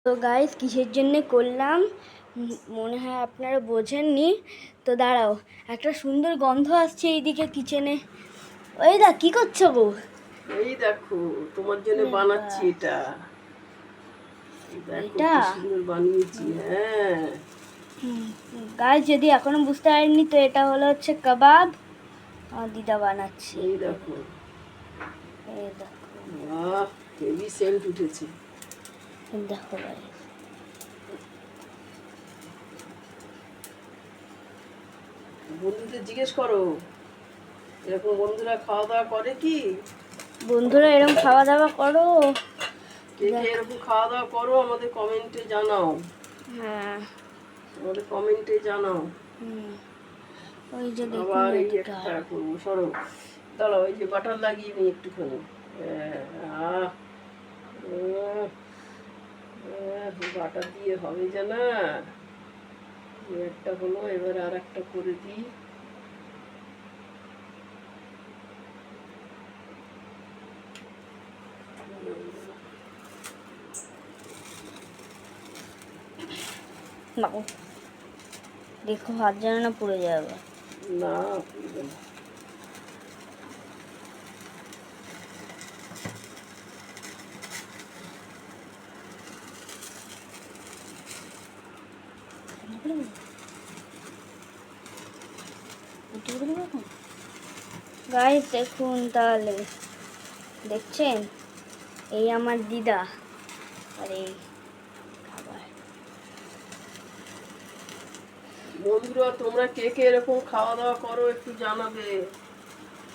তো গাইস কিসের জন্য করলাম মনে হয় আপনারা বোঝেননি। তো দাঁড়াও, একটা সুন্দর গন্ধ আসছে এইদিকে কিচেনে। ওই দা কি করছো গো? এই দেখো তোমার জন্য বানাচ্ছি এটা। দেখো এটা কি সুন্দর বানিয়েছি। হ্যাঁ গাইস, যদি এখনো বুঝতে পারেননি তো এটা হচ্ছে কাবাব। আমার দিদা বানাচ্ছে। এই দেখো, এই দেখো, বাহ হেভি সেন্ট উঠেছে। দেখো গাইস, বন্ধুদের জিজ্ঞেস করো, এরকম বন্ধুরা খাওয়া দাওয়া করে কি? বন্ধুরা এরকম খাওয়া দাওয়া করো? কে কে এরকম খাওয়া দাওয়া করো আমাদের কমেন্টে জানাও। হ্যাঁ, আমাদের কমেন্টে জানাও। ওই যে দেখুন আবার এই এদিকে একটা করবো, সরো দাঁড়াও, এই যে বাটার লাগিয়ে নিই একটুখানি। বাটার দিয়ে হবে জানা, একটা হলো, এবার আর একটা করে দিই। দেখো হাত যেন না পুড়ে যাবে। না পুড়বে না। গাইস দেখুন, তাহলে দেখছেন এই আমার দিদা আর এই খাবার। বন্ধুরা তোমরা কে কে এরকম খাওয়া দাওয়া করো একটু জানাবে,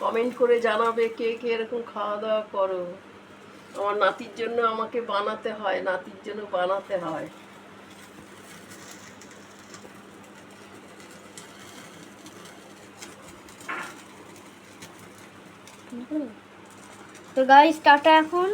কমেন্ট করে জানাবে কে কে এরকম খাওয়া দাওয়া করো। আমার নাতির জন্য আমাকে বানাতে হয়, নাতির জন্য বানাতে হয়। তো গাইস টাটা এখন।